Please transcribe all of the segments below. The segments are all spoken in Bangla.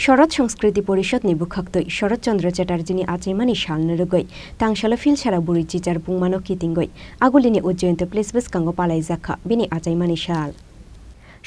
শরৎ সংস্কৃতি পরিষদ নিবুখাক্তই শরৎচন্দ্র চ্যাটার্জিনি আচাইমানি শালনরগৈ তাংশালো ফিল ছাড়া বুড়ি চিচার পুংমানো কিতিঙ্গৈ আগুলিনি উজ্জয়ন্ত প্লেসবেস কাঙ্গো পালাই জাখা বিনি আচাইমানি শাল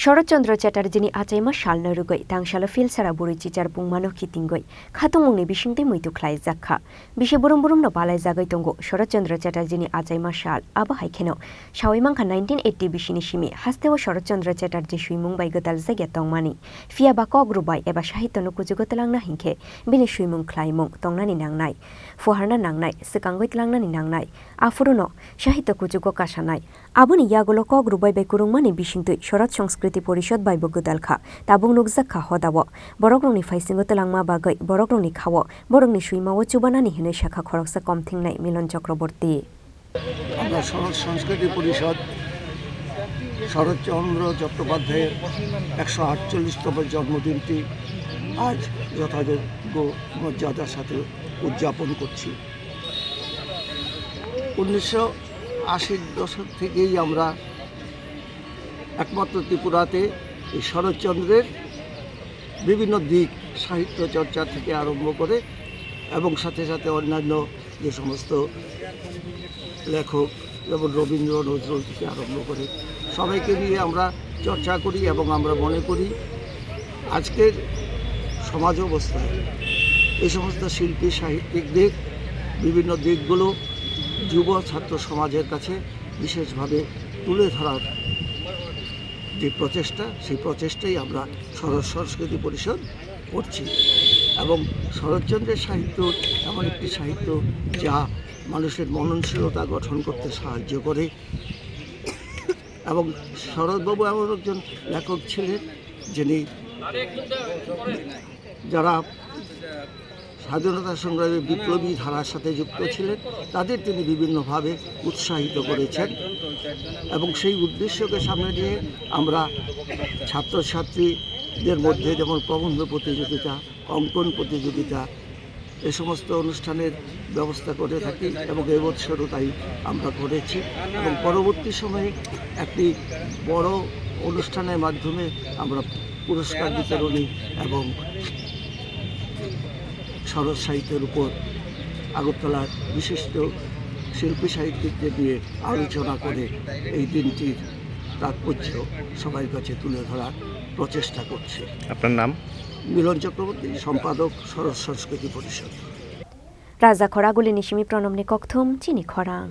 শরৎচন্দ্র চ্যাটার্জিনি আচাইমা শালনরগৈ তাংশালো ফিল ছাড়া বুড়ি চিচার পুংমানো কিতিঙ্গৈ খাতুমুংনি বিশিংতে মৈতু খ্লাই জাখা বিশে বুরুম বুরুমনো পালাই জাগৈ তঙ্গো শরৎচন্দ্র চ্যাটার্জিনি আচাইমা শাল আবা হাইখেনো সাওয়াইমাংখা 1980 বিশিনি সিমি হাস্তেও শরৎচন্দ্র চ্যাটার্জি সুইমুং বাইগতাল জায়গা তংমানি ফিয়া বা কগ্রুবাই এবা সাহিত্য নুকুজুগতলাংনা হিংখে বিনি সুইমুং খ্লাইমুং তংনানি নাংনাই ফুহারনা নাংনাই সিকাঙ্গৈ তলাংনানি নাংনাই আফুরুনো সাহিত্য কুজুগো কাশানাই আবুনি ইয়াগুলো কগ্রুবাই বাই কুরুংমানি বিশিংতৈ শরৎ সংস্কৃতি পরিষদ বাই বগুদালখা তাবুং নুকজাখা হদাবো বরগ্রংনি ফাইসিংগো তলাংমা বাগৈ বরগ্রংনি খাওয়ো বরংনি সুইমাও চুবানানি হিনে শাখা খরকসা কম থিংনাই মিলন চক্রবর্তী আমরা শরৎ সংস্কৃতি পরিষদ শরৎচন্দ্র চট্টোপাধ্যায়ের 148তম জন্মদিনটি আজ যথাযোগ্য মর্যাদার সাথে উদযাপন করছি। 1980 দশক থেকেই আমরা একমাত্র ত্রিপুরাতে এই শরৎচন্দ্রের বিভিন্ন দিক সাহিত্য চর্চা থেকে আরম্ভ করে এবং সাথে সাথে অন্যান্য যে সমস্ত লেখক যেমন রবীন্দ্র নজরুল থেকে আরম্ভ করে সবাইকে নিয়ে আমরা চর্চা করি এবং আমরা মনে করি আজকের সমাজ অবস্থায় এই সমস্ত শিল্পী সাহিত্যিকদের বিভিন্ন দিকগুলো যুব ছাত্র সমাজের কাছে বিশেষভাবে তুলে ধরার যে প্রচেষ্টা সেই প্রচেষ্টাই আমরা শরৎ সংস্কৃতি পরিষদ করছি এবং শরৎচন্দ্রের সাহিত্য এমন একটি সাহিত্য যা মানুষের মননশীলতা গঠন করতে সাহায্য করে এবং শরৎবাবু এমন একজন লেখক ছিলেন যিনি যারা স্বাধীনতা সংগ্রামে বিপ্লবী ধারার সাথে যুক্ত ছিলেন তাদের তিনি বিভিন্নভাবে উৎসাহিত করেছেন এবং সেই উদ্দেশ্যকে সামনে নিয়ে আমরা ছাত্রছাত্রীদের মধ্যে যেমন প্রবন্ধ প্রতিযোগিতা অঙ্কন প্রতিযোগিতা এ সমস্ত অনুষ্ঠানের ব্যবস্থা করে থাকি এবং এবছরও তাই আমরা করেছি এবং পরবর্তী সময়ে একটি বড় অনুষ্ঠানের মাধ্যমে আমরা পুরস্কার বিতরণী এবং শরৎ সাহিত্যের উপর আগরতলার বিশিষ্ট শিল্পী সাহিত্যিকদের নিয়ে আলোচনা করে এই দিনটির তাৎপর্য সবার কাছে তুলে ধরার প্রচেষ্টা করছে। আপনার নাম? মিলন চক্রবর্তী, সম্পাদক শরৎ সংস্কৃতি পরিষদ। রাজা খরাগুলি নিশিমি প্রণমনে ককথম চিনি খরাং।